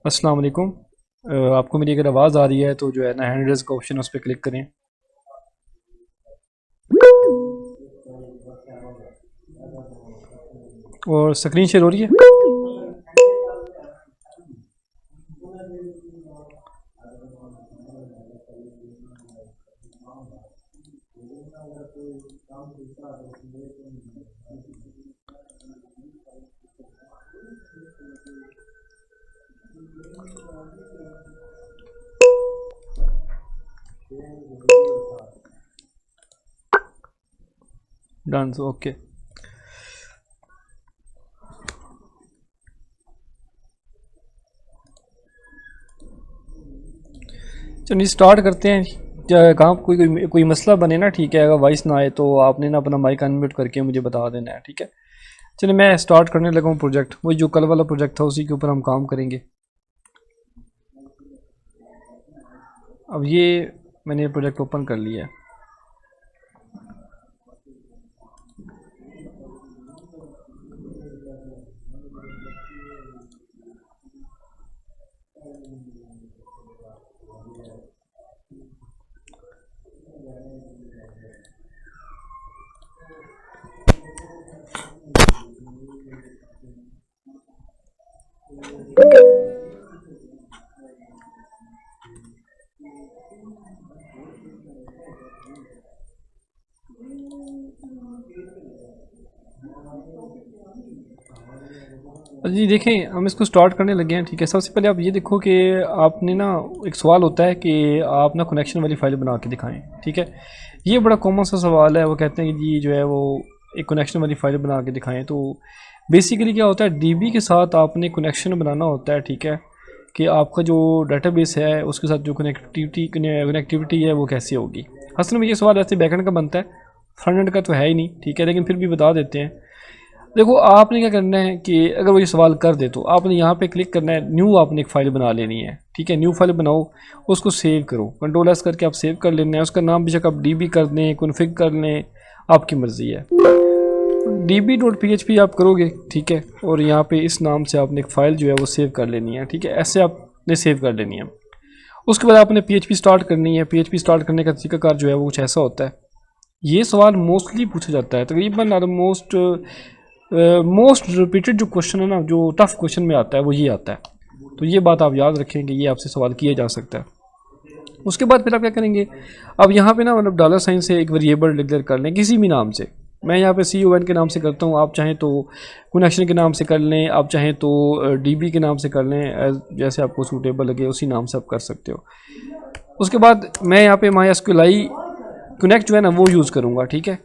अस्सलाम वालेकुम। आपको मेरी अगर आवाज़ आ रही है तो जो है ना हैंड रेज़ का ऑप्शन है उस पर क्लिक करें। और स्क्रीन शेयर हो रही है। Done, okay. चलिए स्टार्ट करते हैं। कहाँ कोई मसला बने ना, ठीक है। अगर वॉइस ना आए तो आपने ना अपना माइक अनम्यूट करके मुझे बता देना है, ठीक है। चलिए मैं स्टार्ट करने लगा हूँ प्रोजेक्ट। वही जो कल वाला प्रोजेक्ट था उसी के ऊपर हम काम करेंगे। अब ये मैंने प्रोजेक्ट ओपन कर लिया है। जी देखें, हम इसको स्टार्ट करने लगे हैं, ठीक है। सबसे पहले आप ये देखो कि आपने ना, एक सवाल होता है कि आप ना कनेक्शन वाली फाइल बना के दिखाएं, ठीक है। ये बड़ा कॉमन सा सवाल है। वो कहते हैं कि जी जो है वो एक कनेक्शन वाली फाइल बना के दिखाएं। तो बेसिकली क्या होता है, डीबी के साथ आपने कनेक्शन बनाना होता है, ठीक है, कि आपका जो डाटाबेस है उसके साथ जो कनेक्टिविटी है वो कैसे होगी। असल में ये सवाल ऐसे बैकएंड का बनता है, फ्रंट एंड का तो है ही नहीं, ठीक है, लेकिन फिर भी बता देते हैं। देखो आपने क्या करना है कि अगर वो ये सवाल कर दे तो आपने यहाँ पे क्लिक करना है, न्यू आपने एक फ़ाइल बना लेनी है, ठीक है। न्यू फाइल बनाओ, उसको सेव करो, कंट्रोल एस करके आप सेव कर लेना है। उसका नाम बेशक आप डीबी कर दें, कॉन्फ़िग कर लें, आपकी मर्ज़ी है। db.php आप करोगे, ठीक है, और यहाँ पे इस नाम से आपने एक फ़ाइल जो है वो सेव कर लेनी है, ठीक है। ऐसे आपने सेव कर लेनी है। उसके बाद आपने php स्टार्ट करनी है। php स्टार्ट करने का तरीकाकार जो है वो कुछ ऐसा होता है। ये सवाल मोस्टली पूछा जाता है, तकरीबन मोस्ट रिपीटेड जो क्वेश्चन है ना, जो टफ क्वेश्चन में आता है वो ये आता है। तो ये बात आप याद रखें कि ये आपसे सवाल किया जा सकता है। उसके बाद फिर आप क्या करेंगे, अब यहाँ पे ना मतलब डॉलर साइन से एक वेरिएबल डिक्लेयर कर लें किसी भी नाम से। मैं यहाँ पे CON के नाम से करता हूँ, आप चाहें तो कनेक्शन के नाम से कर लें, आप चाहें तो DB के नाम से कर लें, जैसे आपको सूटेबल लगे उसी नाम से आप कर सकते हो। उसके बाद मैं यहाँ पे MySQLi कनेक्ट जो है ना वो यूज़ करूँगा, ठीक है।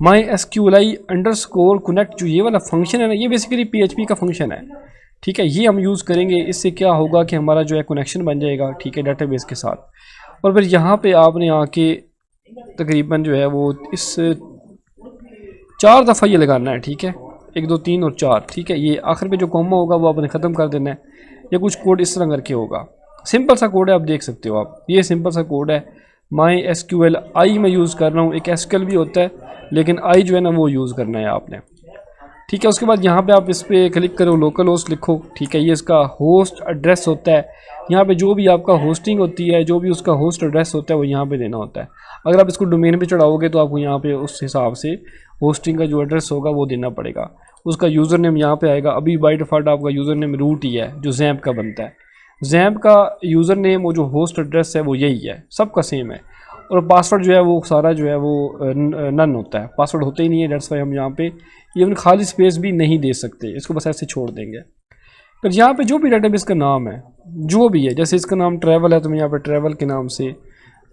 MySQLi अंडरस्कोर कनेक्ट जो ये वाला फंक्शन है ना, ये बेसिकली PHP का फंक्शन है, ठीक है। ये हम यूज़ करेंगे। इससे क्या होगा कि हमारा जो है कनेक्शन बन जाएगा, ठीक है, डाटाबेस के साथ। और फिर यहाँ पे आपने आके तकरीबन जो है वो इस 4 दफ़ा ये लगाना है, ठीक है, 1 2 3 और 4, ठीक है। ये आखिर में जो कॉमा होगा वो आपने ख़त्म कर देना है। ये कुछ कोड इस तरह करके होगा, सिंपल सा कोड है, आप देख सकते हो आप, ये सिंपल सा कोड है। MySQLi मैं यूज़ कर रहा हूँ, एक SQL भी होता है लेकिन आई जो है ना वो यूज़ करना है आपने, ठीक है। उसके बाद यहाँ पे आप इस पर क्लिक करो, लोकल होस्ट लिखो, ठीक है। ये इसका होस्ट एड्रेस होता है। यहाँ पे जो भी आपका होस्टिंग होती है, जो भी उसका होस्ट एड्रेस होता है वो यहाँ पे देना होता है। अगर आप इसको डोमेन पे चढ़ाओगे तो आपको यहाँ पे उस हिसाब से होस्टिंग का जो एड्रेस होगा वो देना पड़ेगा। उसका यूज़र नेम यहाँ पे आएगा। अभी बाय डिफ़ॉल्ट आपका यूज़र नेम रूट ही है जो जैम्प का बनता है। जैम्प का यूज़र नेम और जो होस्ट एड्रेस है वो यही है, सबका सेम है। और पासवर्ड जो है वो सारा जो है वो नन होता है, पासवर्ड होता ही नहीं है। डेट्स वाई हम यहाँ पे इवन खाली स्पेस भी नहीं दे सकते, इसको बस ऐसे छोड़ देंगे। फिर यहाँ पे जो भी डेटाबेस का नाम है जो भी है, जैसे इसका नाम ट्रैवल है तो मैं यहाँ पे ट्रैवल के नाम से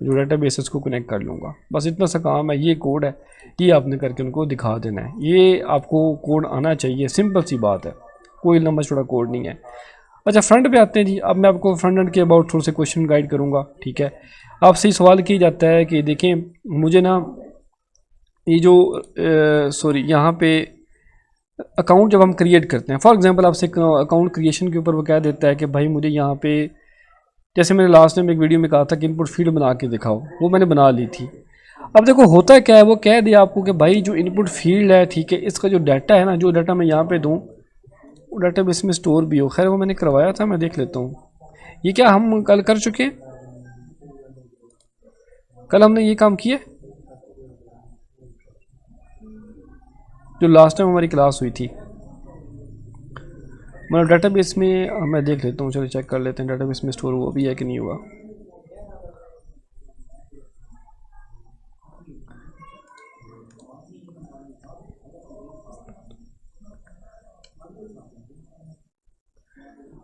जो डेटाबेस है उसको कनेक्ट कर लूँगा। बस इतना सा काम है। ये कोड है, ये आपने करके उनको दिखा देना है। ये आपको कोड आना चाहिए, सिंपल सी बात है, कोई लंबा चौड़ा कोड नहीं है। अच्छा फ्रंट पे आते हैं जी। अब मैं आपको फ्रंट एंड के अबाउट थोड़े से क्वेश्चन गाइड करूँगा, ठीक है। आपसे सवाल किया जाता है कि देखें मुझे ना ये जो सॉरी यहाँ पे अकाउंट जब हम क्रिएट करते हैं, फॉर एग्जांपल आपसे अकाउंट क्रिएशन के ऊपर वो कह देता है कि भाई मुझे यहाँ पे, जैसे मैंने लास्ट टाइम एक वीडियो में कहा था कि इनपुट फील्ड बना के दिखाओ, वो मैंने बना ली थी। अब देखो होता है क्या है, वो कह दिया आपको कि भाई जो इनपुट फील्ड है, ठीक है, इसका जो डाटा है ना, जो डाटा मैं यहाँ पे दूँ डेटाबेस में स्टोर भी हो। खैर वो मैंने करवाया था, मैं देख लेता हूँ। ये क्या हम कल कर चुके, कल हमने ये काम किया जो लास्ट टाइम हमारी क्लास हुई थी। मतलब डेटाबेस में मैं देख लेता हूँ, चलो चेक कर लेते हैं डेटाबेस में स्टोर हुआ भी है कि नहीं हुआ।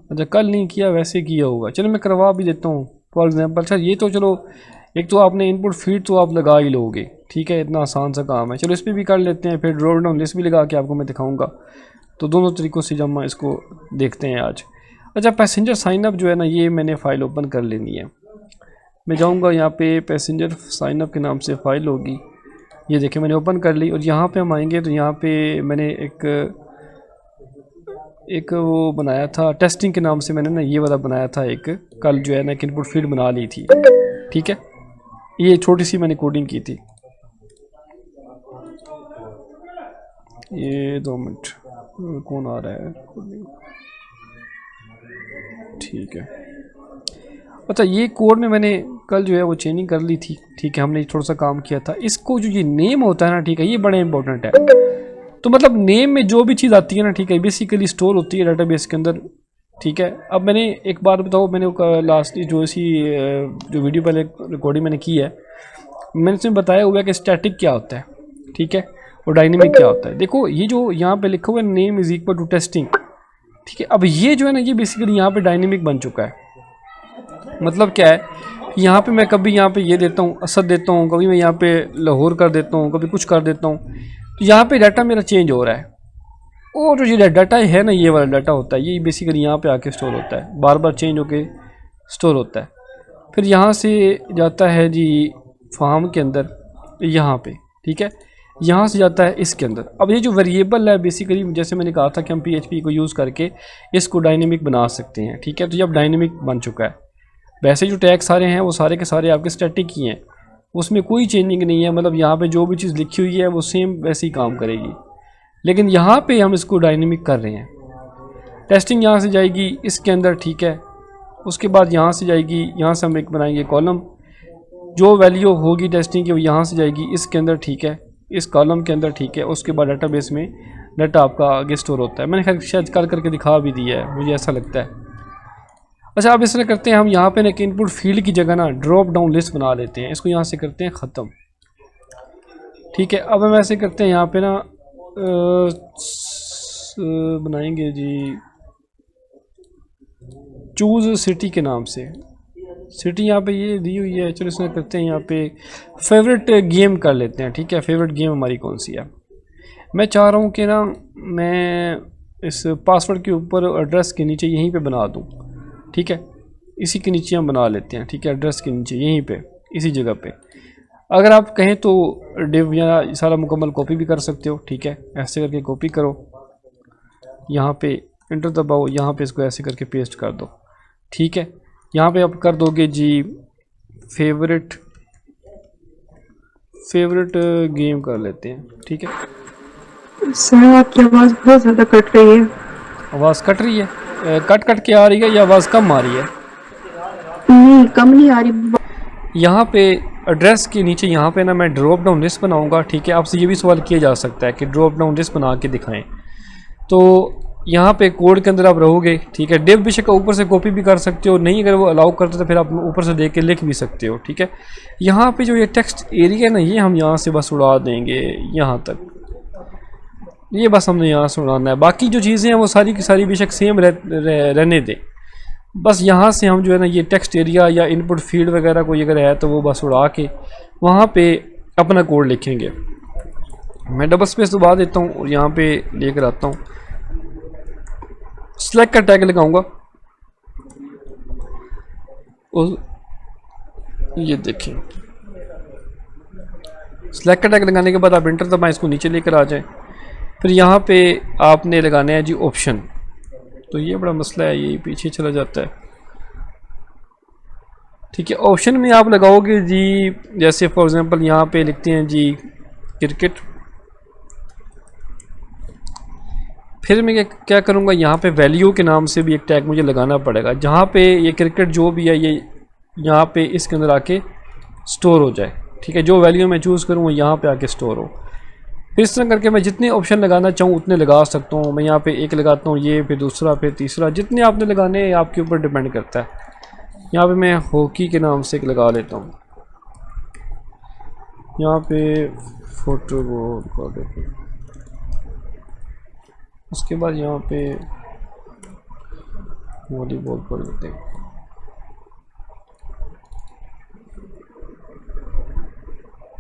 अच्छा कल नहीं किया, वैसे किया होगा। चलो मैं करवा भी देता हूँ फॉर एग्जांपल। अच्छा ये तो चलो, एक तो आपने इनपुट फीड तो आप लगा ही लोगे, ठीक है, इतना आसान सा काम है। चलो इस पर भी कर लेते हैं, फिर ड्रॉप डाउन लिस्ट भी लगा के आपको मैं दिखाऊंगा। तो दोनों तरीक़ों से जब हम इसको देखते हैं आज। अच्छा पैसेंजर साइनअप जो है ना, ये मैंने फ़ाइल ओपन कर लेनी है। मैं जाऊँगा यहाँ पे पैसेंजर साइनअप के नाम से फ़ाइल होगी, ये देखिए मैंने ओपन कर ली। और यहाँ पे हम आएंगे तो यहाँ पे मैंने एक वो बनाया था टेस्टिंग के नाम से, मैंने ना ये वाला बनाया था एक, कल जो है ना एक इनपुट फील्ड बना ली थी, ठीक है। ये छोटी सी मैंने कोडिंग की थी। ये 2 मिनट, कौन आ रहा है, ठीक है। अच्छा ये कोड में मैंने कल जो है वो चेंजिंग कर ली थी, ठीक है, हमने थोड़ा सा काम किया था। इसको जो ये नेम होता है ना, ठीक है, ये बड़ा इंपॉर्टेंट है। तो मतलब नेम में जो भी चीज़ आती है ना, ठीक है, बेसिकली स्टोर होती है डेटाबेस के अंदर, ठीक है। अब मैंने एक बात बताओ, मैंने लास्ट जो इसी जो वीडियो पहले रिकॉर्डिंग मैंने की है, मैंने इसमें बताया हुआ है कि स्टैटिक क्या होता है, ठीक है, और डायनेमिक क्या होता है। देखो ये जो यहाँ पे लिखा हुआ है name is equal to testing, ठीक है। अब ये जो है ना, ये बेसिकली यहाँ पे डायनेमिक बन चुका है। मतलब क्या है, यहाँ पे मैं कभी यहाँ पे ये देता हूँ असद देता हूँ, कभी मैं यहाँ पे लाहौर कर देता हूँ, कभी कुछ कर देता हूँ, तो यहाँ पे डाटा मेरा चेंज हो रहा है। और जो ये डाटा है ना, ये वाला डाटा होता है, ये बेसिकली यहाँ पे आके स्टोर होता है, बार बार चेंज होके स्टोर होता है। फिर यहाँ से जाता है जी फार्म के अंदर, यहाँ पे, ठीक है, यहाँ से जाता है इसके अंदर। अब ये जो वेरिएबल है बेसिकली, जैसे मैंने कहा था कि हम PHP को यूज़ करके इसको डायनेमिक बना सकते हैं, ठीक है। तो ये अब डायनेमिक बन चुका है। वैसे जो टैग सारे हैं वो सारे के सारे आपके स्टैटिक ही हैं, उसमें कोई चेंजिंग नहीं है। मतलब यहाँ पे जो भी चीज़ लिखी हुई है वो सेम वैसे ही काम करेगी, लेकिन यहाँ पे हम इसको डायनेमिक कर रहे हैं। टेस्टिंग यहाँ से जाएगी इसके अंदर, ठीक है, उसके बाद यहाँ से जाएगी, यहाँ से हम एक बनाएंगे कॉलम, जो वैल्यू होगी टेस्टिंग की वो यहाँ से जाएगी इसके अंदर, ठीक है, इस कॉलम के अंदर, ठीक है। उसके बाद डाटाबेस में डाटा आपका आगे स्टोर होता है। मैंने खैर शायद कर करके दिखा भी दिया है, मुझे ऐसा लगता है। अच्छा अब इस तरह करते हैं, हम यहाँ पे ना एक इनपुट फील्ड की जगह ना ड्रॉप डाउन लिस्ट बना लेते हैं। इसको यहाँ से करते हैं ख़त्म, ठीक है। अब हम ऐसे करते हैं, यहाँ पे ना बनाएंगे जी चूज़ सिटी के नाम से। सिटी यहाँ पे ये दी हुई है, चलो इसमें करते हैं यहाँ पे फेवरेट गेम कर लेते हैं, ठीक है। फेवरेट गेम हमारी कौन सी है। मैं चाह रहा हूँ कि ना मैं इस पासवर्ड के ऊपर एड्रेस के नीचे यहीं पे बना दूँ, ठीक है, इसी के नीचे हम बना लेते हैं, ठीक है, एड्रेस के नीचे यहीं पे इसी जगह पे। अगर आप कहें तो डिव या सारा मुकम्मल कॉपी भी कर सकते हो, ठीक है। ऐसे करके कॉपी करो, यहाँ पे इंटर दबाओ, यहाँ पे इसको ऐसे करके पेस्ट कर दो, ठीक है। यहाँ पे आप कर दोगे जी फेवरेट गेम कर लेते हैं, ठीक है। सर आपकी आवाज़ बहुत ज़्यादा कट रही है। आवाज़ कट रही है, कट कट के आ रही है या आवाज़ कम आ रही है। नहीं कम नहीं आ रही। यहाँ पे एड्रेस के नीचे यहाँ पे ना मैं ड्रॉप डाउन लिस्ट बनाऊँगा, ठीक है। आपसे ये भी सवाल किया जा सकता है कि ड्रॉप डाउन लिस्ट बना के दिखाएं, तो यहाँ पे कोड के अंदर आप रहोगे, ठीक है। डिव बेशक ऊपर से कॉपी भी कर सकते हो, नहीं अगर वो अलाउ करते तो फिर आप ऊपर से देख के लिख भी सकते हो, ठीक है। यहाँ पे जो ये टेक्स्ट एरिया है ना, ये हम यहाँ से बस उड़ा देंगे यहाँ तक, ये बस हमने यहाँ से उड़ाना है। बाकी जो चीज़ें हैं वो सारी की सारी बेशक सेम रहने दें। बस यहाँ से हम जो है ना ये टेक्स्ट एरिया या इनपुट फील्ड वगैरह कोई अगर है तो वो बस उड़ा के वहाँ पे अपना कोड लिखेंगे। मैं डबल स्पेस दबा देता हूँ और यहाँ पे लेकर आता हूँ, सेलेक्ट का टैग लगाऊंगा और ये देखें सेलेक्ट का टैग लगाने के बाद आप इंटर दबाएं, इसको नीचे लेकर आ जाएं। फिर यहाँ पे आपने लगाना है जी ऑप्शन, तो ये बड़ा मसला है, ये पीछे चला जाता है, ठीक है। ऑप्शन में आप लगाओगे जी, जैसे फॉर एग्जांपल यहाँ पे लिखते हैं जी क्रिकेट, फिर मैं क्या करूँगा, यहाँ पे वैल्यू के नाम से भी एक टैग मुझे लगाना पड़ेगा, जहाँ पे ये क्रिकेट जो भी है ये यहाँ पे इसके अंदर आके स्टोर हो जाए। ठीक है, जो वैल्यू मैं चूज़ करूँ वो यहाँ पे आके स्टोर हो। फिर इस तरह करके मैं जितने ऑप्शन लगाना चाहूँ उतने लगा सकता हूँ। मैं यहाँ पे एक लगाता हूँ, ये फिर दूसरा, फिर तीसरा, जितने आपने लगाने हैं आपके ऊपर डिपेंड करता है। यहाँ पे मैं हॉकी के नाम से एक लगा लेता हूँ, यहाँ पे फुटबॉल कर देते हैं, उसके बाद यहाँ पे वॉलीबॉल कर देते हैं।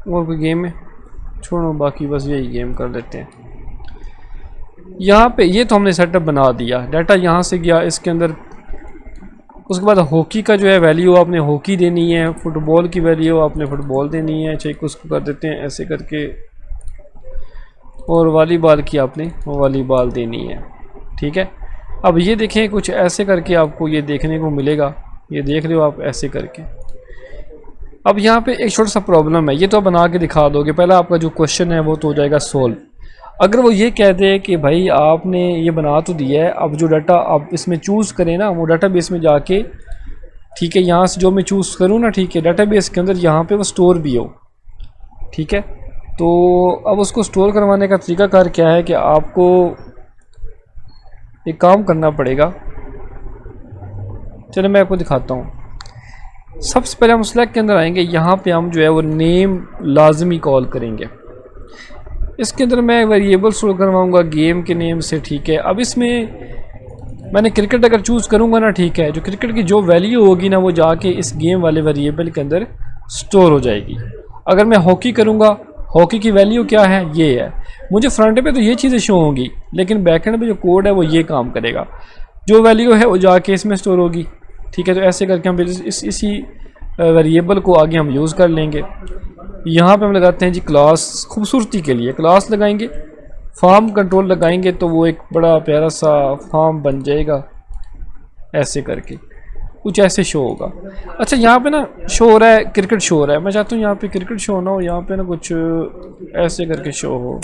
और कोई गेम है छोड़ो, बाकी बस यही गेम कर लेते हैं। यहाँ पे ये तो हमने सेटअप बना दिया, डाटा यहाँ से गया इसके अंदर। उसके बाद हॉकी का जो है वैल्यू आपने हॉकी देनी है, फुटबॉल की वैल्यू आपने फुटबॉल देनी है, चेक उसको कर देते हैं ऐसे करके। और वॉलीबॉल की आपने वॉलीबॉल देनी है। ठीक है, अब ये देखें कुछ ऐसे करके आपको ये देखने को मिलेगा, ये देख रहे हो आप ऐसे करके। अब यहाँ पे एक छोटा सा प्रॉब्लम है, ये तो आप बना के दिखा दोगे, पहला आपका जो क्वेश्चन है वो तो हो जाएगा सोल्व। अगर वो ये कह दे कि भाई आपने ये बना तो दिया है, अब जो डाटा आप इसमें चूज़ करें ना वो डाटाबेस में जाके, ठीक है, यहाँ से जो मैं चूज़ करूँ ना, ठीक है, डाटाबेस के अंदर यहाँ पे वो स्टोर भी हो। ठीक है, तो अब उसको स्टोर करवाने का तरीकाकार क्या है कि आपको एक काम करना पड़ेगा। चलो मैं आपको दिखाता हूँ। सबसे पहले हम सेलेक्ट के अंदर आएंगे, यहाँ पे हम जो है वो नेम लाजमी कॉल करेंगे। इसके अंदर मैं वेरिएबल स्टोर करवाऊँगा गेम के नेम से। ठीक है, अब इसमें मैंने क्रिकेट अगर चूज़ करूँगा ना, ठीक है, जो क्रिकेट की जो वैल्यू होगी ना वो जाके इस गेम वाले वेरिएबल के अंदर स्टोर हो जाएगी। अगर मैं हॉकी करूँगा, हॉकी की वैल्यू क्या है, ये है। मुझे फ्रंट पे तो ये चीज़ें शो होंगी, लेकिन बैकएंड पे जो कोड है वो ये काम करेगा, जो वैल्यू है वो जाके इसमें स्टोर होगी। ठीक है, तो ऐसे करके हम इसी वेरिएबल को आगे हम यूज़ कर लेंगे। यहाँ पे हम लगाते हैं जी क्लास, खूबसूरती के लिए क्लास लगाएंगे, फॉर्म कंट्रोल लगाएंगे तो वो एक बड़ा प्यारा सा फॉर्म बन जाएगा। ऐसे करके कुछ ऐसे शो होगा। अच्छा, यहाँ पे ना शो हो रहा है क्रिकेट शो हो रहा है, मैं चाहता हूँ यहाँ पे क्रिकेट शो ना हो, यहाँ पे ना कुछ ऐसे करके शो हो।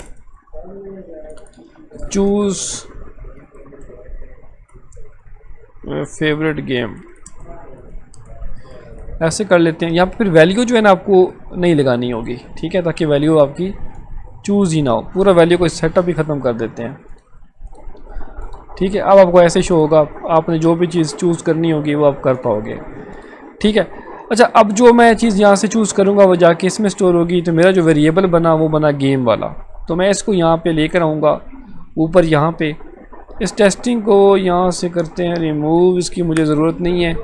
चूज़ फेवरेट गेम, ऐसे कर लेते हैं। यहाँ पे फिर वैल्यू जो है ना आपको नहीं लगानी होगी। ठीक है, ताकि वैल्यू आपकी चूज़ ही ना हो, पूरा वैल्यू को सेटअप ही ख़त्म कर देते हैं। ठीक है, अब आपको ऐसे शो होगा, आपने जो भी चीज़ चूज़ करनी होगी वो आप कर पाओगे। ठीक है, अच्छा, अब जो मैं चीज़ यहाँ से चूज़ करूँगा वो जाके इसमें स्टोर होगी। तो मेरा जो वेरिएबल बना वो बना गेम वाला, तो मैं इसको यहाँ पे लेकर आऊँगा ऊपर। यहाँ पे इस टेस्टिंग को यहाँ से करते हैं रिमूव, इसकी मुझे ज़रूरत नहीं है।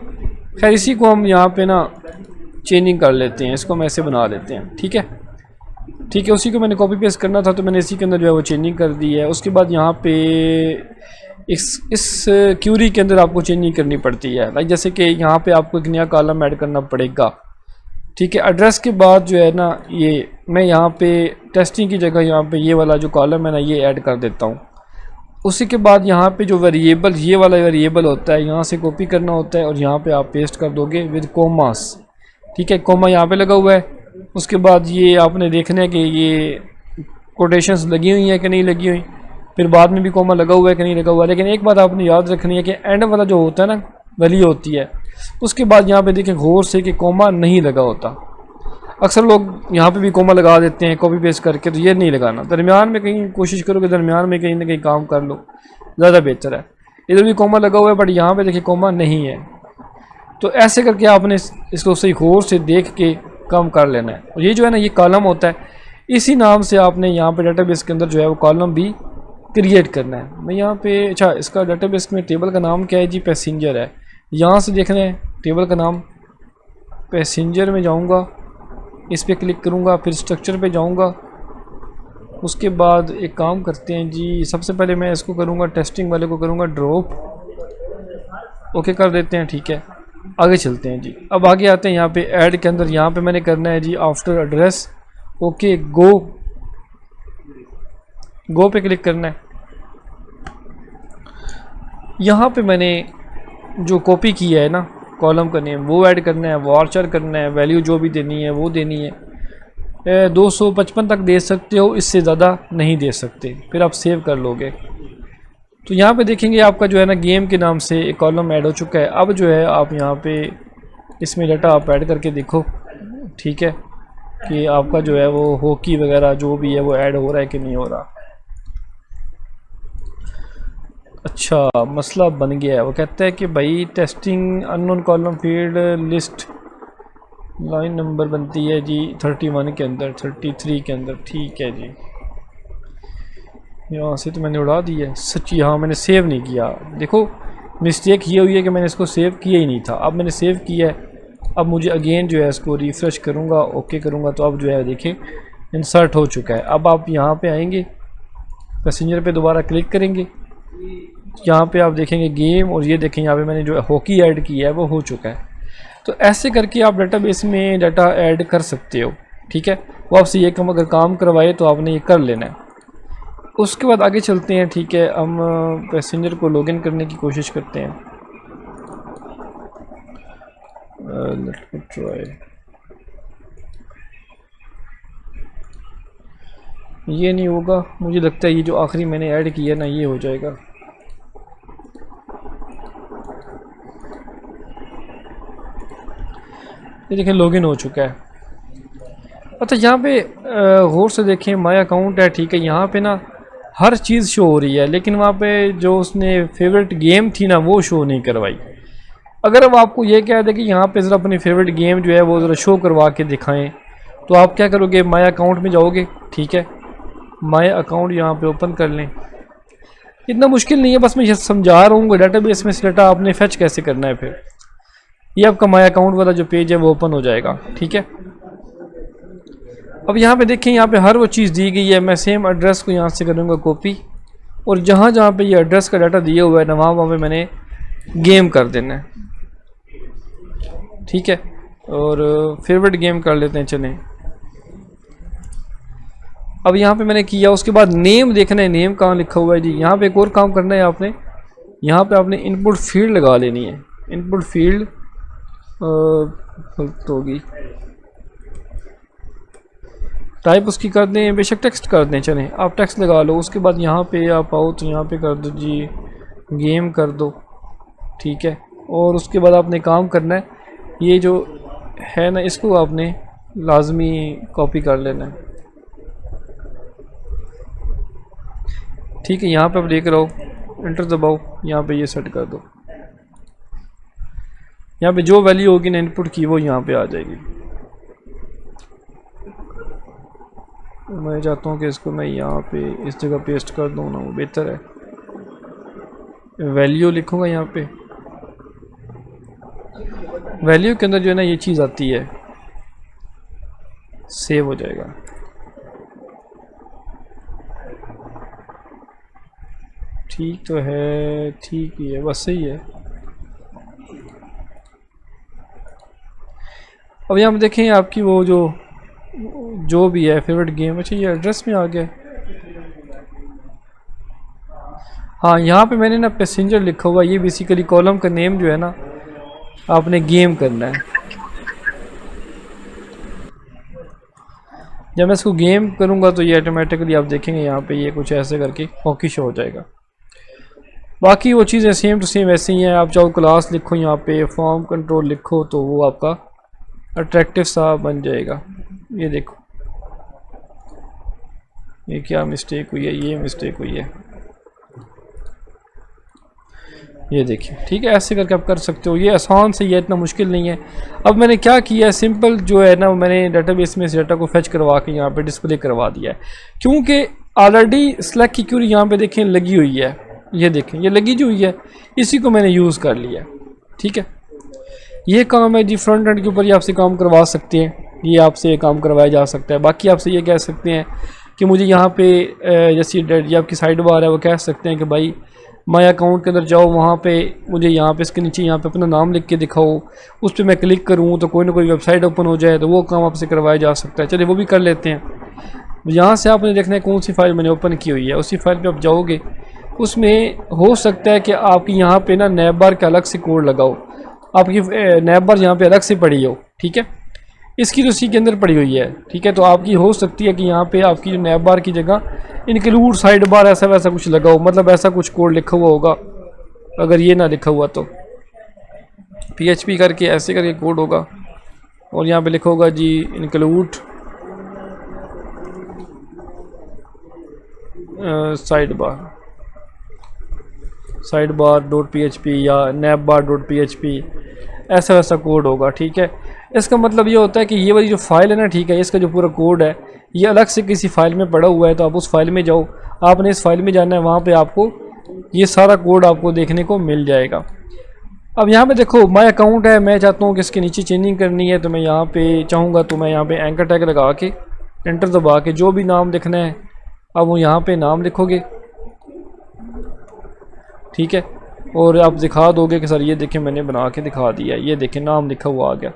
खैर, इसी को हम यहाँ पे ना चेंजिंग कर लेते हैं, इसको हम ऐसे बना लेते हैं। ठीक है, ठीक है, उसी को मैंने कॉपी पेस्ट करना था तो मैंने इसी के अंदर जो है वो चेंजिंग कर दी है। उसके बाद यहाँ पे इस क्यूरी के अंदर आपको चेंजिंग करनी पड़ती है, लाइक जैसे कि यहाँ पे आपको एक नया कॉलम ऐड करना पड़ेगा। ठीक है, एड्रेस के बाद जो है ना, ये मैं यहाँ पे टेस्टिंग की जगह यहाँ पे ये वाला जो कॉलम है ना ये ऐड कर देता हूँ। उसी के बाद यहाँ पे जो वेरिएबल, ये वाला वेरिएबल होता है, यहाँ से कॉपी करना होता है और यहाँ पे आप पेस्ट कर दोगे विद कोमास। ठीक है, कोमा यहाँ पे लगा हुआ है। उसके बाद ये आपने देखना है कि ये कोटेशंस लगी हुई हैं कि नहीं लगी हुई, फिर बाद में भी कोमा लगा हुआ है कि नहीं लगा हुआ है। लेकिन एक बात आपने याद रखनी है कि एंड वाला जो होता है ना वैल्यू होती है, उसके बाद यहाँ पे देखें गौर से कि कोमा नहीं लगा होता। अक्सर लोग यहाँ पे भी कोमा लगा देते हैं कॉपी पेस्ट करके, तो ये नहीं लगाना। दरमियान में कहीं कोशिश करो कि दरमियान में कहीं ना कहीं काम कर लो, ज़्यादा बेहतर है। इधर भी कोमा लगा हुआ है बट यहाँ पे देखिए कोमा नहीं है, तो ऐसे करके आपने इसको सही गौर से देख के काम कर लेना है। और ये जो है ना ये कॉलम होता है, इसी नाम से आपने यहाँ पे डाटाबेस के अंदर जो है वो कॉलम भी क्रिएट करना है। मैं यहाँ पे, अच्छा, इसका डाटाबेस में टेबल का नाम क्या है जी, पैसेंजर है। यहाँ से देखना है टेबल का नाम पैसेंजर में जाऊँगा, इस पर क्लिक करूँगा, फिर स्ट्रक्चर पे जाऊँगा। उसके बाद एक काम करते हैं जी, सबसे पहले मैं इसको करूँगा, टेस्टिंग वाले को करूँगा ड्रॉप, ओके कर देते हैं। ठीक है, आगे चलते हैं जी। अब आगे आते हैं यहाँ पे ऐड के अंदर, यहाँ पे मैंने करना है जी आफ्टर एड्रेस, ओके गो पे क्लिक करना है। यहाँ पे मैंने जो कॉपी किया है ना कॉलम का नेम वो ऐड करना है, वार्चर करना है, वैल्यू जो भी देनी है वो देनी है। 255 तक दे सकते हो, इससे ज़्यादा नहीं दे सकते, फिर आप सेव कर लोगे। तो यहाँ पे देखेंगे आपका जो है ना गेम के नाम से एक कॉलम ऐड हो चुका है। अब जो है आप यहाँ पे इसमें डाटा आप ऐड करके देखो, ठीक है, कि आपका जो है वो हॉकी वगैरह जो भी है वो ऐड हो रहा है कि नहीं हो रहा। अच्छा, मसला बन गया है। वो कहता है कि भाई testing unknown column field list line number बनती है जी 31 के अंदर, 33 के अंदर, ठीक है जी। यहाँ से तो मैंने उड़ा दी है सच्ची। हाँ, मैंने सेव नहीं किया। देखो मिस्टेक ये हुई है कि मैंने इसको सेव किया ही नहीं था। अब मैंने सेव किया है। अब मुझे अगेन जो है इसको रिफ़्रेश करूँगा, ओके करूँगा, तो अब जो है देखें इंसर्ट हो चुका है। अब आप यहाँ पे आएंगे, पैसेंजर पे दोबारा क्लिक करेंगे, यहाँ पे आप देखेंगे गेम, और ये देखें यहाँ पे मैंने जो हॉकी ऐड किया है वो हो चुका है। तो ऐसे करके आप डाटाबेस में डाटा ऐड कर सकते हो, ठीक है। वो आपसे ये कम अगर काम करवाए तो आपने ये कर लेना है। उसके बाद आगे चलते हैं, ठीक है। हम पैसेंजर को लॉगिन करने की कोशिश करते हैं। Let me try. ये नहीं होगा, मुझे लगता है ये जो आखिरी मैंने ऐड किया ना ये हो जाएगा। ये देखें लॉगिन हो चुका है। अच्छा, यहाँ पे गौर से देखें माय अकाउंट है, ठीक है। यहाँ पे ना हर चीज़ शो हो रही है, लेकिन वहाँ पे जो उसने फेवरेट गेम थी ना वो शो नहीं करवाई। अगर अब आपको ये कह दे कि यहाँ पे ज़रा अपनी फेवरेट गेम जो है वो ज़रा शो करवा के दिखाएं, तो आप क्या करोगे, माय अकाउंट में जाओगे, ठीक है। माय अकाउंट यहाँ पे ओपन कर लें। इतना मुश्किल नहीं है, बस मैं ये समझा रहा हूँ डाटाबेस में से डाटा आपने फेच कैसे करना है। फिर ये आपका माय अकाउंट वाला जो पेज है वो ओपन हो जाएगा, ठीक है। अब यहाँ पे देखें, यहाँ पे हर वो चीज़ दी गई है। मैं सेम एड्रेस को यहाँ से करूँगा कॉपी, और जहाँ जहाँ पे ये एड्रेस का डाटा दिया हुआ है ना वहाँ पे मैंने गेम कर देना है, ठीक है। और फेवरेट गेम कर लेते हैं, चलें। अब यहाँ पे मैंने किया, उसके बाद नेम देखना है, नेम कहाँ लिखा हुआ है जी। यहाँ पे एक और काम करना है आपने, यहाँ पे आपने इनपुट फील्ड लगा लेनी है। इनपुट फील्ड होगी, टाइप उसकी कर दें, बेशक टेक्स्ट कर दें, चलें आप टेक्स्ट लगा लो। उसके बाद यहाँ पे आप आओ तो यहाँ पे कर दो जी गेम कर दो, ठीक है। और उसके बाद आपने काम करना है, ये जो है ना इसको आपने लाजमी कॉपी कर लेना है, ठीक है। यहाँ पे आप देख रहे हो, एंटर दबाओ, यहाँ पे ये सेट कर दो। यहाँ पे जो वैल्यू होगी ना इनपुट की वो यहाँ पे आ जाएगी। मैं चाहता हूँ कि इसको मैं यहाँ पे इस जगह पेस्ट कर दूँ ना, वो बेहतर है। वैल्यू लिखूँगा यहाँ पे, वैल्यू के अंदर जो है ना ये चीज़ आती है, सेव हो जाएगा। ठीक तो है, ठीक ही है, बस सही है। अब यहाँ पे देखें आपकी वो जो भी है फेवरेट गेम। अच्छा, ये एड्रेस में आ गया। हाँ, यहाँ पे मैंने ना पैसेंजर लिखा हुआ, ये बेसिकली कॉलम का नेम जो है ना आपने गेम करना है। जब मैं इसको गेम करूँगा तो ये ऑटोमेटिकली आप देखेंगे यहाँ पे ये कुछ ऐसे करके हॉकी शो हो जाएगा। बाकी वो चीज़ें सेम टू सेम ऐसी ही हैं। आप चाहो क्लास लिखो, यहाँ पे फॉर्म कंट्रोल लिखो, तो वो आपका अट्रैक्टिव सा बन जाएगा। ये देखो, ये क्या मिस्टेक हुई है, ये मिस्टेक हुई है, ये देखिए, ठीक है। ऐसे करके आप कर सकते हो, ये आसान से, ये इतना मुश्किल नहीं है। अब मैंने क्या किया है, सिंपल जो है ना मैंने डाटाबेस में इस डाटा को फेच करवा के यहाँ पे डिस्प्ले करवा दिया है, क्योंकि ऑलरेडी सेलेक्ट की क्यूरी यहाँ पे देखें लगी हुई है। ये देखें, ये लगी जो हुई है, इसी को मैंने यूज़ कर लिया, ठीक है। ये काम है जी, फ्रंट एंड के ऊपर ये आपसे काम करवा सकते हैं, ये आपसे ये काम करवाया जा सकता है। बाकी आपसे ये कह सकते हैं कि मुझे यहाँ पे जैसे ये आपकी साइड बार है, वो कह सकते हैं कि भाई माय अकाउंट के अंदर जाओ, वहाँ पे मुझे यहाँ पे इसके नीचे यहाँ पे अपना नाम लिख के दिखाओ, उस पर मैं क्लिक करूँ तो कोई ना कोई वेबसाइट ओपन हो जाए, तो वो काम आपसे करवाया जा सकता है। चलिए वो भी कर लेते हैं। यहाँ से आपने देखना है कौन सी फाइल मैंने ओपन की हुई है, उसी फाइल पर आप जाओगे। उसमें हो सकता है कि आपकी यहाँ पे ना नैब बार का अलग से कोड लगाओ, आपकी नैब बार यहाँ पे अलग से पड़ी हो, ठीक है। इसकी तो सी के अंदर पड़ी हुई है, ठीक है। तो आपकी हो सकती है कि यहाँ पे आपकी जो नैब बार की जगह इंक्लूड साइड बार ऐसा वैसा कुछ लगा हो, मतलब ऐसा कुछ कोड लिखा हुआ होगा। अगर ये ना लिखा हुआ तो PHP करके ऐसे करके कोड होगा, और यहाँ पे लिखा होगा जी include side bar dot PHP या नैब बार डॉट PHP, ऐसा वैसा कोड होगा, ठीक है। इसका मतलब ये होता है कि ये वाली जो फाइल है ना, ठीक है, इसका जो पूरा कोड है ये अलग से किसी फाइल में पड़ा हुआ है, तो आप उस फाइल में जाओ, आपने इस फाइल में जाना है, वहाँ पे आपको ये सारा कोड आपको देखने को मिल जाएगा। अब यहाँ पे देखो माय अकाउंट है, मैं चाहता हूँ कि इसके नीचे चेंजिंग करनी है, तो मैं यहाँ पे चाहूँगा तो मैं यहाँ पे एंकर टैग लगा के एंटर दबा के जो भी नाम लिखना है अब वो यहाँ पे नाम लिखोगे, ठीक है, और आप दिखा दोगे कि सर ये देखें मैंने बना के दिखा दिया, ये देखें नाम लिखा हुआ आ गया।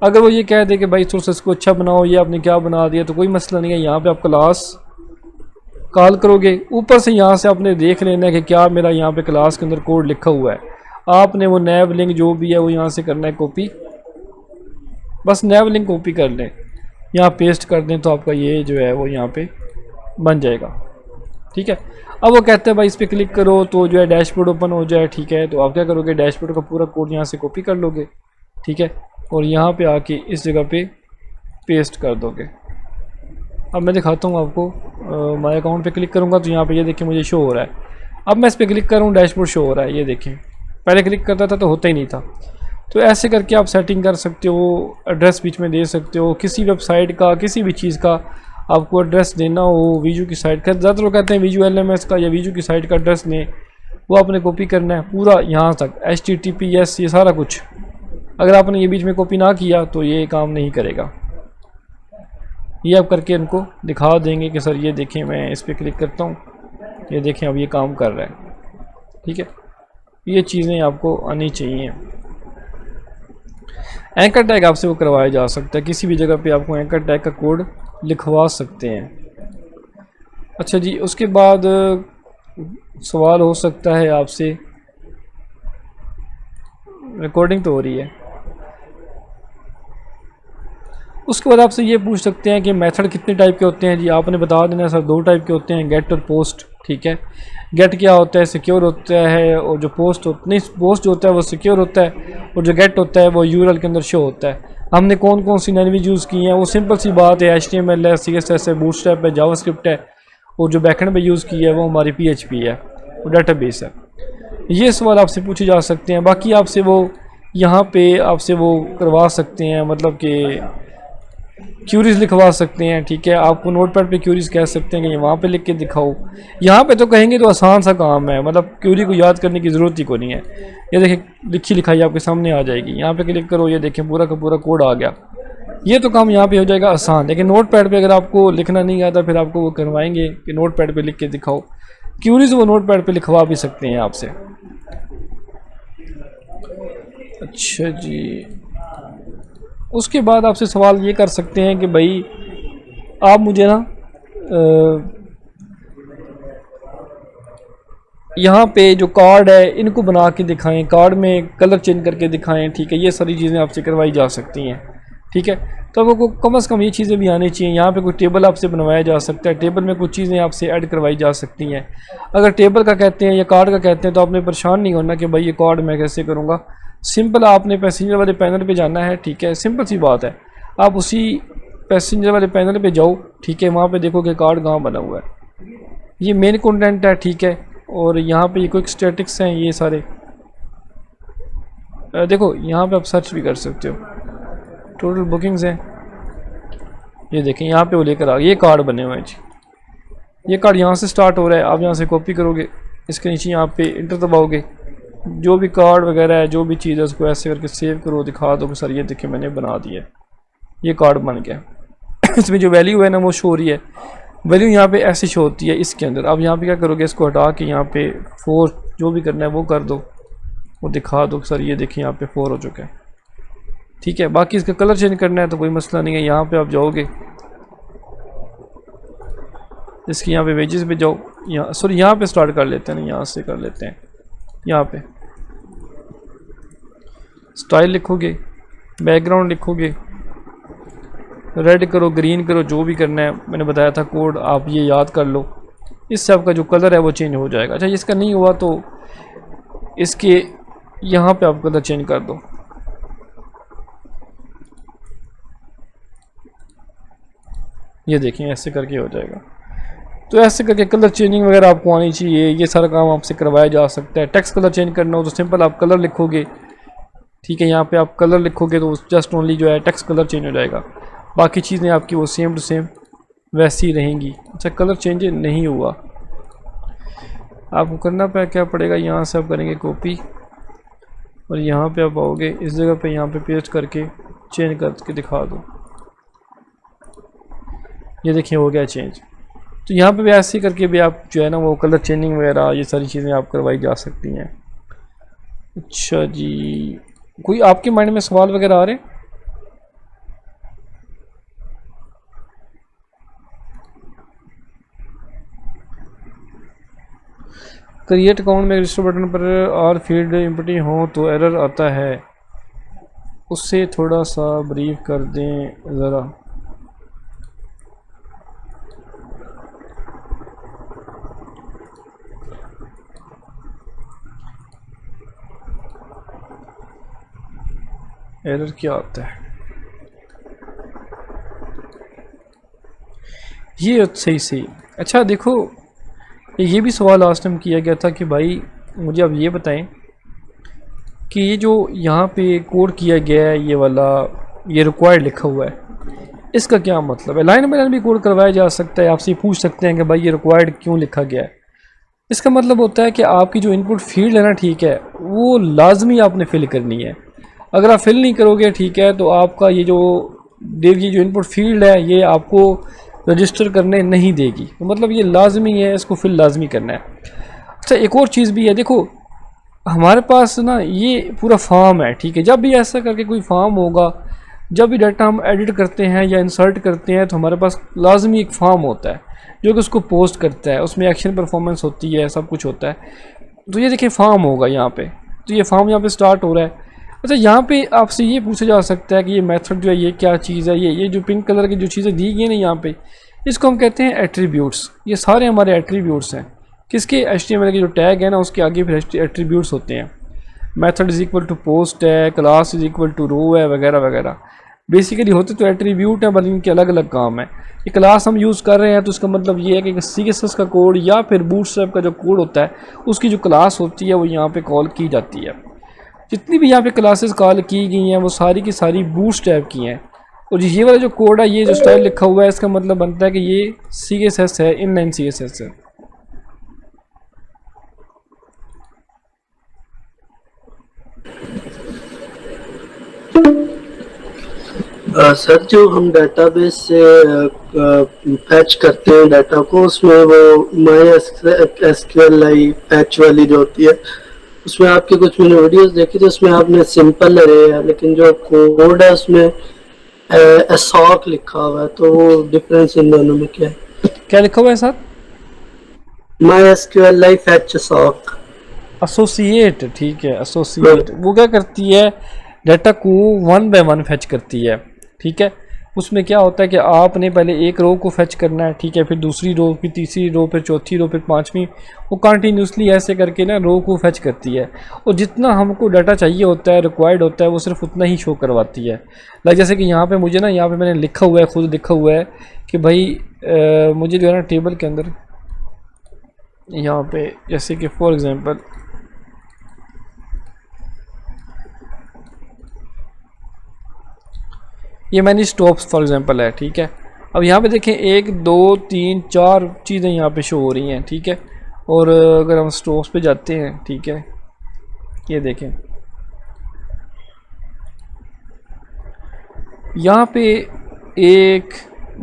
अगर वो ये कह दे कि भाई थोड़ा इसको अच्छा बनाओ, ये आपने क्या बना दिया, तो कोई मसला नहीं है, यहाँ पे आप क्लास कॉल करोगे, ऊपर से यहाँ से आपने देख लेना है कि क्या मेरा यहाँ पे क्लास के अंदर कोड लिखा हुआ है। आपने वो नैब लिंक जो भी है वो यहाँ से करना है कॉपी, बस नैब लिंक कॉपी कर लें, यहाँ पेस्ट कर दें, तो आपका ये जो है वो यहाँ पे बन जाएगा, ठीक है। अब वो कहते हैं भाई इस पर क्लिक करो तो जो है डैशबोर्ड ओपन हो जाए, ठीक है। तो आप क्या करोगे, डैशबोर्ड का पूरा कोड यहाँ से कॉपी कर लोगे, ठीक है, और यहाँ पे आके इस जगह पे पेस्ट कर दोगे। अब मैं दिखाता हूँ आपको, माय अकाउंट पे क्लिक करूँगा तो यहाँ पे ये देखिए मुझे शो हो रहा है। अब मैं इस पर क्लिक करूँ, डैशबोर्ड शो हो रहा है, ये देखें, पहले क्लिक करता था तो होता ही नहीं था। तो ऐसे करके आप सेटिंग कर सकते हो, एड्रेस बीच में दे सकते हो, किसी वेबसाइट का किसी भी चीज़ का आपको एड्रेस देना हो, वीजू की साइट का, ज़्यादातर लोग कहते हैं वीजू LMS का या वीजू की साइट का एड्रेस दें, वो आपने कॉपी करना है पूरा यहाँ तक HTTPS, ये सारा कुछ। अगर आपने ये बीच में कॉपी ना किया तो ये काम नहीं करेगा। ये आप करके इनको दिखा देंगे कि सर ये देखें, मैं इस पर क्लिक करता हूँ, ये देखें अब ये काम कर रहा है, ठीक है। ये चीज़ें आपको आनी चाहिए। एंकर टैग आपसे वो करवाया जा सकता है, किसी भी जगह पे आपको एंकर टैग का कोड लिखवा सकते हैं। अच्छा जी, उसके बाद सवाल हो सकता है आपसे, रिकॉर्डिंग तो हो रही है, उसके बाद आपसे ये पूछ सकते हैं कि मेथड कितने टाइप के होते हैं। जी आपने बता देना सर 2 टाइप के होते हैं, गेट और पोस्ट, ठीक है। गेट क्या होता है, सिक्योर होता है, और जो पोस्ट जो होता है वो सिक्योर होता है, और जो गेट होता है वो URL के अंदर शो होता है। हमने कौन कौन सी लैंग्वेज यूज़ की हैं, वो सिंपल सी बात है, HTML है, CSS है, बूटस्ट्रैप है, जावास्क्रिप्ट है, और जो बैकएंड पे यूज़ की है वो हमारी PHP है, वो डेटाबेस है। ये सवाल आपसे पूछे जा सकते हैं। बाकी आपसे वो यहाँ पे आपसे वो करवा सकते हैं, मतलब कि क्यूरीज लिखवा सकते हैं, ठीक है। आपको नोटपैड पे क्यूरीज कह सकते हैं कि वहाँ पे लिख के दिखाओ। यहाँ पे तो कहेंगे तो आसान सा काम है, मतलब क्यूरी को याद करने की ज़रूरत ही को नहीं है। ये देखें लिखी लिखाई आपके सामने आ जाएगी, यहाँ पे क्लिक करो, ये देखें पूरा का पूरा कोड आ गया। ये तो काम यहाँ पे हो जाएगा आसान। लेकिन नोटपैड पे अगर आपको लिखना नहीं आता फिर आपको वो करवाएंगे कि नोटपैड पे लिख के दिखाओ। क्यूरीज वो नोटपैड पे लिखवा भी सकते हैं आपसे। अच्छा जी, उसके बाद आपसे सवाल ये कर सकते हैं कि भाई आप मुझे ना यहाँ पे जो कार्ड है इनको बना के दिखाएं, कार्ड में कलर चेंज करके दिखाएं, ठीक है। ये सारी चीज़ें आपसे करवाई जा सकती हैं, ठीक है। तो आपको कम से कम ये चीज़ें भी आनी चाहिए। यहाँ पे कोई टेबल आपसे बनवाया जा सकता है, टेबल में कुछ चीज़ें आपसे ऐड करवाई जा सकती हैं। अगर टेबल का कहते हैं या कार्ड का कहते हैं तो आपने परेशान नहीं होना कि भाई ये कार्ड मैं कैसे करूँगा। सिंपल आपने पैसेंजर वाले पैनल पे जाना है, ठीक है, सिंपल सी बात है। आप उसी पैसेंजर वाले पैनल पे जाओ, ठीक है, वहाँ पे देखो कि कार्ड कहाँ बना हुआ है। ये मेन कंटेंट है, ठीक है, और यहाँ पे ये क्विक स्टैटिक्स हैं ये सारे। देखो यहाँ पे आप सर्च भी कर सकते हो, टोटल बुकिंग्स हैं, ये देखें यहाँ पे वो लेकर आ गए, ये कार्ड बने हुए हैं जी। ये कार्ड यहाँ से स्टार्ट हो रहा है, आप यहाँ से कॉपी करोगे, इसके नीचे यहाँ पे इंटर दबाओगे, जो भी कार्ड वगैरह है जो भी चीज़ है उसको ऐसे करके सेव करो, दिखा दो कि सर ये देखिए मैंने बना दिया, ये कार्ड बन गया। इसमें जो वैल्यू है ना वो शो हो रही है, वैल्यू यहाँ पे ऐसे शो होती है इसके अंदर। अब यहाँ पे क्या करोगे, इसको हटा के यहाँ पे 4 जो भी करना है वो कर दो, वो दिखा दो सर ये देखिए यहाँ पे 4 हो चुका है, ठीक है। बाकी इसका कलर चेंज करना है तो कोई मसला नहीं है, यहाँ पे आप जाओगे, इसकी यहाँ पे वेजेस पे जाओ, यहाँ सॉरी यहाँ पे स्टार्ट कर लेते हैं ना, यहाँ से कर लेते हैं। यहाँ पे स्टाइल लिखोगे, बैकग्राउंड लिखोगे, रेड करो, ग्रीन करो, जो भी करना है, मैंने बताया था कोड, आप ये याद कर लो। इससे आपका जो कलर है वो चेंज हो जाएगा। अच्छा, इसका नहीं हुआ तो इसके यहाँ पे आप कलर चेंज कर दो। ये देखें, ऐसे करके हो जाएगा। तो ऐसे करके कलर चेंजिंग वगैरह आपको आनी चाहिए, ये सारा काम आपसे करवाया जा सकता है। टेक्स्ट कलर चेंज करना हो तो सिंपल आप कलर लिखोगे, ठीक है, यहाँ पे आप कलर लिखोगे तो जस्ट ओनली जो है टेक्स्ट कलर चेंज हो जाएगा। बाकी चीज़ें आपकी वो सेम टू सेम वैसी रहेंगी। अच्छा, कलर चेंज नहीं हुआ, आपको करना क्या पड़ेगा, यहाँ से आप करेंगे कॉपी और यहाँ पे आप आओगे, इस जगह पे यहाँ पे पेस्ट करके चेंज करके दिखा दो। ये देखिए हो गया चेंज। तो यहाँ पे भी ऐसे करके भी आप जो है ना वो कलर चेंजिंग वगैरह ये सारी चीज़ें आप करवाई जा सकती हैं। अच्छा जी, कोई आपके माइंड में सवाल वगैरह आ रहे हैं? क्रिएट अकाउंट में रजिस्टर बटन पर और फील्ड इम्पटी हो तो एरर आता है, उससे थोड़ा सा ब्रीफ कर दें ज़रा। एरर क्या आता है ये? सही। अच्छा देखो, ये भी सवाल लास्ट टाइम किया गया था कि भाई मुझे अब ये बताएं कि ये जो यहाँ पे कोड किया गया है, ये वाला, ये रिक्वायर्ड लिखा हुआ है, इसका क्या मतलब है? लाइन बाय लाइन भी कोड करवाया जा सकता है। आपसे पूछ सकते हैं कि भाई ये रिक्वायर्ड क्यों लिखा गया है। इसका मतलब होता है कि आपकी जो इनपुट फील्ड है ना, ठीक है, वो लाजमी आपने फिल करनी है। अगर आप फिल नहीं करोगे, ठीक है, तो आपका ये जो इनपुट फील्ड है ये आपको रजिस्टर करने नहीं देगी। तो मतलब ये लाजमी है, इसको फिल लाजमी करना है। अच्छा, एक और चीज़ भी है, देखो हमारे पास ना ये पूरा फॉर्म है, ठीक है। जब भी ऐसा करके कोई फॉर्म होगा, जब भी डाटा हम एडिट करते हैं या इंसर्ट करते हैं, तो हमारे पास लाजमी एक फॉर्म होता है जो कि उसको पोस्ट करता है, उसमें एक्शन परफॉर्मेंस होती है, सब कुछ होता है। तो ये देखिए फॉर्म होगा यहाँ पे, तो ये फॉर्म यहाँ पे स्टार्ट हो रहा है। अच्छा, यहाँ पे आपसे ये पूछा जा सकता है कि ये मेथड जो है ये क्या चीज़ है, ये जो पिंक कलर की जो चीज़ें दी गई हैं ना यहाँ पे, इसको हम कहते हैं एट्रीब्यूट्स। ये सारे हमारे एट्रीब्यूट्स हैं। किसके? HTML के जो टैग है ना उसके आगे फिर एट्रीब्यूट्स होते हैं। Method is equal to post है, class is equal to row है, वगैरह वगैरह। बेसिकली होते तो एट्रीब्यूट हैं, बल्कि इनके अलग अलग काम है। ये क्लास हम यूज़ कर रहे हैं तो इसका मतलब ये है कि CSS का कोड या फिर बूटस्ट्रैप का जो कोड होता है उसकी जो क्लास होती है वो यहाँ पे कॉल की जाती है। जितनी भी यहाँ पे क्लासेस कॉल की गई हैं वो सारी की सारी बूटस्ट्रैप की हैं। और ये वाला जो कोड है, ये जो स्टाइल लिखा हुआ है, इसका मतलब बनता है कि ये CSS है, इनलाइन CSS है। सर, जो हम डेटाबेस से फैच करते हैं डाटा को, उसमें वो MySQLi फैच वाली जो होती है, उसमें आपकी कुछ मैंने वीडियोस देखी थी, उसमें आपने सिंपल अरे है, लेकिन जो कोड है उसमें असॉक लिखा हुआ है। तो वो डिफरेंस इन दोनों में क्या है? क्या लिखा हुआ है सर? MySQLi फैच असॉक एसोसिएट, ठीक है, एसोसिएट। वो क्या करती है? डाटा को 1 बाय 1 फैच करती है, ठीक है। उसमें क्या होता है कि आपने पहले एक रो को फैच करना है, ठीक है, फिर दूसरी रो, फिर तीसरी रो, फिर चौथी रो, फिर पांचवी। वो कंटिन्यूसली ऐसे करके ना रो को फैच करती है। और जितना हमको डाटा चाहिए होता है, रिक्वायर्ड होता है, वो सिर्फ उतना ही शो करवाती है। लाइक जैसे कि यहाँ पे मुझे ना, यहाँ पे मैंने लिखा हुआ है, खुद लिखा हुआ है कि भाई मुझे जो है ना टेबल के अंदर यहाँ पे, जैसे कि फॉर एग्जांपल ये मैंने स्टॉप्स फॉर एग्जांपल है, ठीक है। अब यहाँ पे देखें 1 2 3 4 चीज़ें यहाँ पे शो हो रही हैं, ठीक है। और अगर हम स्टॉप्स पे जाते हैं, ठीक है, ये देखें यहाँ पे 1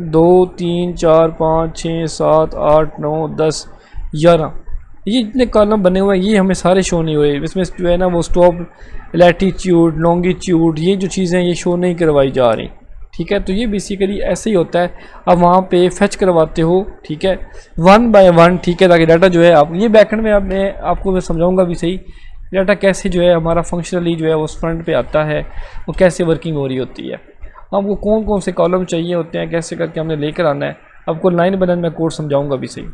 2 3 4 5 6 7 8 9 10 11 ये जितने कॉलम बने हुए हैं ये हमें सारे शो नहीं हुए। इसमें जो है ना वो स्टॉप, लैटीट्यूड, लॉन्गिट्यूड, ये जो चीज़ें ये शो नहीं करवाई जा रही, ठीक है। तो ये बेसिकली ऐसे ही होता है। अब वहाँ पे फैच करवाते हो, ठीक है, 1 बाय 1, ठीक है, ताकि डाटा जो है आप ये बैकएंड में आपको मैं समझाऊंगा भी सही डाटा कैसे जो है हमारा फंक्शनली जो है वो फ्रंट पे आता है, वो कैसे वर्किंग हो रही होती है। हमको कौन कौन से कॉलम चाहिए होते हैं, कैसे करके हमने लेकर आना है। आपको लाइन बैलेंस में कोड समझाऊंगा भी सही।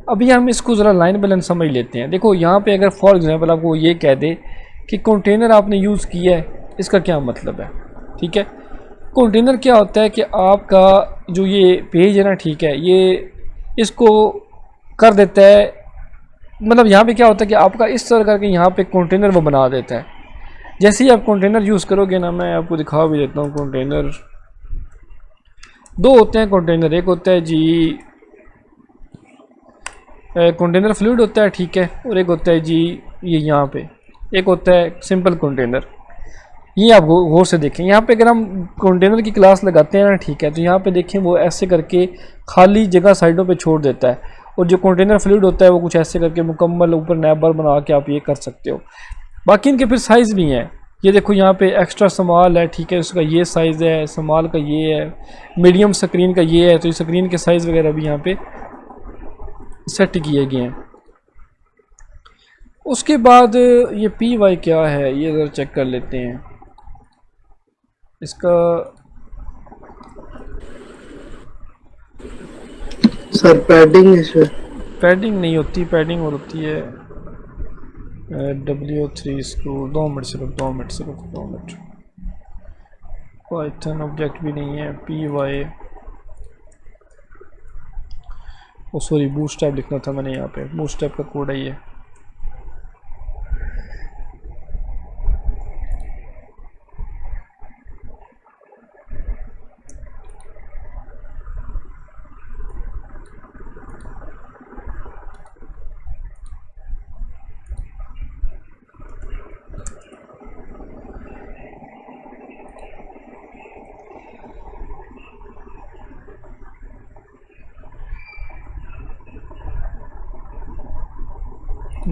अभी हम इसको ज़रा लाइन बैलेंस समझ लेते हैं। देखो यहाँ पे अगर फॉर एग्जांपल आपको ये कह दे कि कंटेनर आपने यूज़ किया है, इसका क्या मतलब है, ठीक है। कंटेनर क्या होता है कि आपका जो ये पेज है ना, ठीक है, ये इसको कर देता है, मतलब यहाँ पे क्या होता है कि आपका इस तरह करके यहाँ पे कंटेनर वो बना देता है। जैसे ही आप कंटेनर यूज़ करोगे ना, मैं आपको दिखा भी देता हूँ। कंटेनर दो होते हैं कंटेनर, एक होता है जी कंटेनर फ्लूइड होता है, ठीक है, और एक होता है जी ये यहाँ पे एक होता है सिंपल कंटेनर। ये आप गौर से देखें, यहाँ पे अगर हम कंटेनर की क्लास लगाते हैं ना, ठीक है, तो यहाँ पे देखें वो ऐसे करके खाली जगह साइडों पे छोड़ देता है। और जो कंटेनर फ्लूइड होता है वो कुछ ऐसे करके मुकम्मल ऊपर नैबर बना के आप ये कर सकते हो। बाकी इनके फिर साइज़ भी हैं। ये देखो यहाँ पे एक्स्ट्रा स्मॉल है, ठीक है, उसका ये साइज़ है, स्मॉल का ये है, मीडियम स्क्रीन का ये है। तो ये स्क्रीन के साइज़ वगैरह भी यहाँ पे सेट किए गए हैं। उसके बाद ये PY क्या है ये ज़रा चेक कर लेते हैं। इसका सर पैडिंग है सर। पैडिंग नहीं होती, पैडिंग और होती है W3 स्क्रू। 2 मिनट से रुक, 2 मिनट से रुक, 2 मिनट। पाइथन ऑब्जेक्ट भी नहीं है। PY ओ सॉरी, बूटस्ट्रैप लिखना था मैंने, यहाँ पे बूटस्ट्रैप का कोड है ये।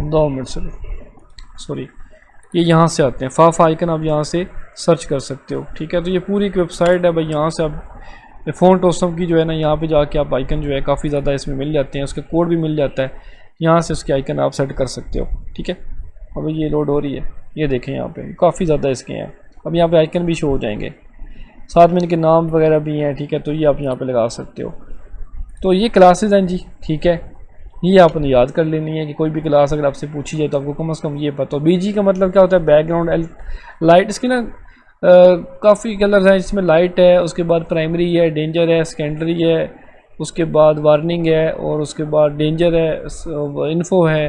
दो मिनट से सॉरी, ये यहाँ से आते हैं। फाफ आइकन आप यहाँ से सर्च कर सकते हो, ठीक है। तो ये पूरी एक वेबसाइट है भाई, यहाँ से आप फ़ॉन्ट ऑसम की जो है ना, यहाँ पे जाके आप आइकन जो है काफ़ी ज़्यादा इसमें मिल जाते हैं, उसके कोड भी मिल जाता है। यहाँ से उसके आइकन आप सेट कर सकते हो, ठीक है। अब ये लोड हो रही है, ये देखें यहाँ पे काफ़ी ज़्यादा इसके हैं। अब यहाँ पे आइकन भी शो हो जाएंगे, साथ में इनके नाम वगैरह भी हैं, ठीक है। तो ये आप यहाँ पे लगा सकते हो। तो ये क्लासेस हैं जी, ठीक है। ये आपने याद कर लेनी है कि कोई भी क्लास अगर आपसे पूछी जाए तो आपको कम से कम ये पता हो। BG का मतलब क्या होता है, बैकग्राउंड लाइट। इसकी ना काफ़ी कलर्स हैं, इसमें लाइट है, उसके बाद प्राइमरी है, डेंजर है, सेकेंडरी है, उसके बाद वार्निंग है, और उसके बाद डेंजर है, इन्फो है।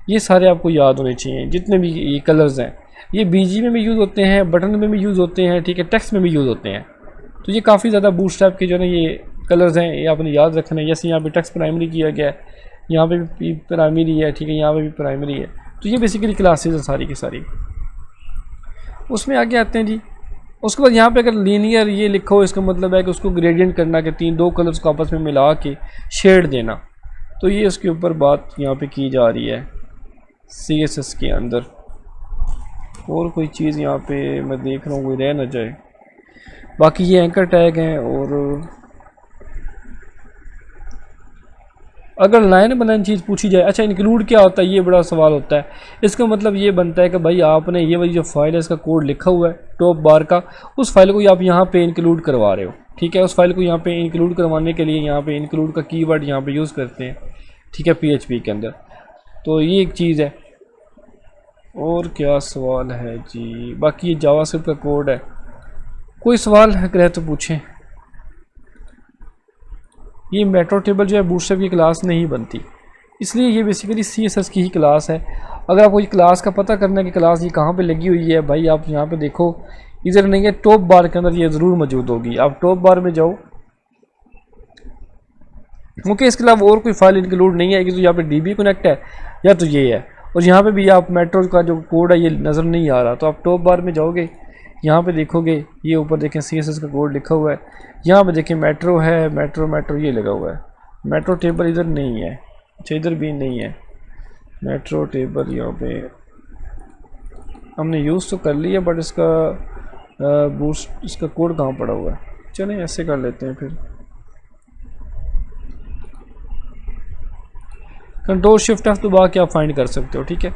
ये सारे आपको याद होने चाहिए जितने भी ये कलर्स हैं। ये BG में भी यूज़ होते हैं, बटन में भी यूज़ होते हैं, ठीक है, टेक्स्ट में भी यूज़ होते हैं। तो ये काफ़ी ज़्यादा बूटस्ट्रैप के जो है ना ये कलर्स हैं, ये आपने याद रखना है। जैसे यहाँ पे टेक्स्ट प्राइमरी किया गया है, यहाँ पे भी प्राइमरी है, ठीक है, यहाँ पे भी प्राइमरी है। तो ये बेसिकली क्लासेस हैं सारी की सारी। उसमें आगे आते हैं जी। उसके बाद यहाँ पे अगर लीनियर ये लिखा हो, इसका मतलब है कि उसको ग्रेडियंट करना, कि दो कलर्स को आपस में मिला के शेड देना। तो ये उसके ऊपर बात यहाँ पे की जा रही है CSS के अंदर। और कोई चीज़ यहाँ पे मैं देख रहा हूँ कोई रह ना जाए। बाकी ये एंकर टैग हैं। और अगर लाइन बनाने चीज़ पूछी जाए, अच्छा इंक्लूड क्या होता है, ये बड़ा सवाल होता है। इसका मतलब ये बनता है कि भाई आपने ये वाली जो फाइल है इसका कोड लिखा हुआ है टॉप बार का, उस फाइल को आप यहाँ पे इंक्लूड करवा रहे हो, ठीक है। उस फाइल को यहाँ पे इंक्लूड करवाने के लिए यहाँ पे इंक्लूड का कीवर्ड यहाँ पे यूज़ करते हैं, ठीक है, PHP के अंदर। तो ये एक चीज़ है। और क्या सवाल है जी, बाकी ये जावास्क्रिप्ट का कोड है। कोई सवाल है तो पूछें। ये मेट्रो टेबल जो है बूटस्ट्रैप की क्लास नहीं बनती, इसलिए ये बेसिकली CSS की ही क्लास है। अगर आपको ये क्लास का पता करना है कि क्लास ये कहाँ पे लगी हुई है, भाई आप यहाँ पे देखो, इधर नहीं है, टॉप बार के अंदर ये ज़रूर मौजूद होगी। आप टॉप बार में जाओ, क्योंकि इसके अलावा और कोई फाइल इंक्लूड नहीं है कि तो यहाँ पे DB कनेक्ट है या तो ये है। और यहाँ पे भी आप मेट्रो का जो कोड है ये नज़र नहीं आ रहा। तो आप टॉप बार में जाओगे, यहाँ पे देखोगे, ये ऊपर देखें CSS का कोड लिखा हुआ है। यहाँ पे देखें मेट्रो है, मेट्रो ये लगा हुआ है। मेट्रो टेबल इधर नहीं है, अच्छा इधर भी नहीं है मेट्रो टेबल। यहाँ पे हमने यूज़ तो कर लिया, बट इसका बूस्ट इसका कोड कहाँ पड़ा हुआ है। चलें ऐसे कर लेते हैं फिर। Ctrl+Shift+F दबा के आप फाइंड कर सकते हो, ठीक है।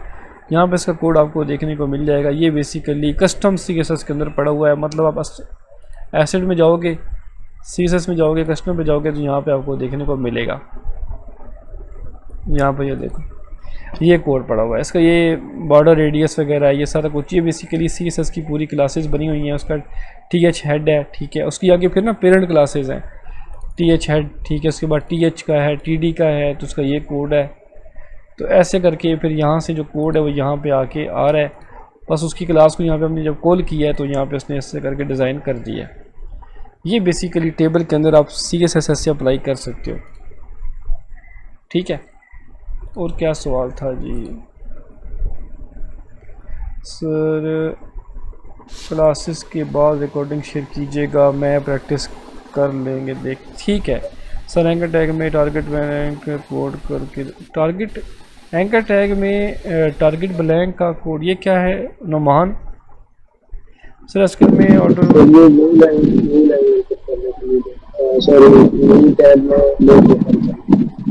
यहाँ पे इसका कोड आपको देखने को मिल जाएगा। ये बेसिकली कस्टम CSS के अंदर पड़ा हुआ है, मतलब आप एसेट में जाओगे, CSS में जाओगे, कस्टमर पे जाओगे, तो यहाँ पे आपको देखने को मिलेगा, यहाँ पे ये देखो ये कोड पड़ा हुआ है इसका, ये बॉर्डर रेडियस वगैरह ये सारा कुछ, ये बेसिकली CSS की पूरी क्लासेस बनी हुई हैं। उसका TH हेड है, ठीक है, उसकी आगे फिर ना पेरेंट क्लासेस हैं, TH हेड, ठीक है, उसके बाद TH का है, TD का है, तो उसका ये कोड है। तो ऐसे करके फिर यहाँ से जो कोड है वो यहाँ पे आके आ रहा है, बस उसकी क्लास को यहाँ पे हमने जब कॉल किया है तो यहाँ पे उसने ऐसे करके डिज़ाइन कर दिया है। ये बेसिकली टेबल के अंदर आप CSS से अप्लाई कर सकते हो, ठीक है। और क्या सवाल था जी सर? क्लासेस के बाद रिकॉर्डिंग शेयर कीजिएगा, मैं प्रैक्टिस कर लेंगे, देख ठीक है सर। एंकर टैग में टारगेट ब्लैंक कोड करके, टारगेट एंकर टैग में टारगेट ब्लैंक का कोड ये क्या है नुमान सर? स्किल में ऑर्डर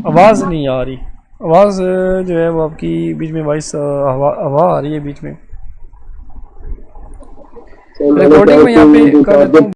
आवाज़ नहीं आ रही, आवाज़ जो है वो आपकी बीच में वॉइस हवा आ रही है बीच में। रिकॉर्डिंग में यहाँ पे कर देता हूँ।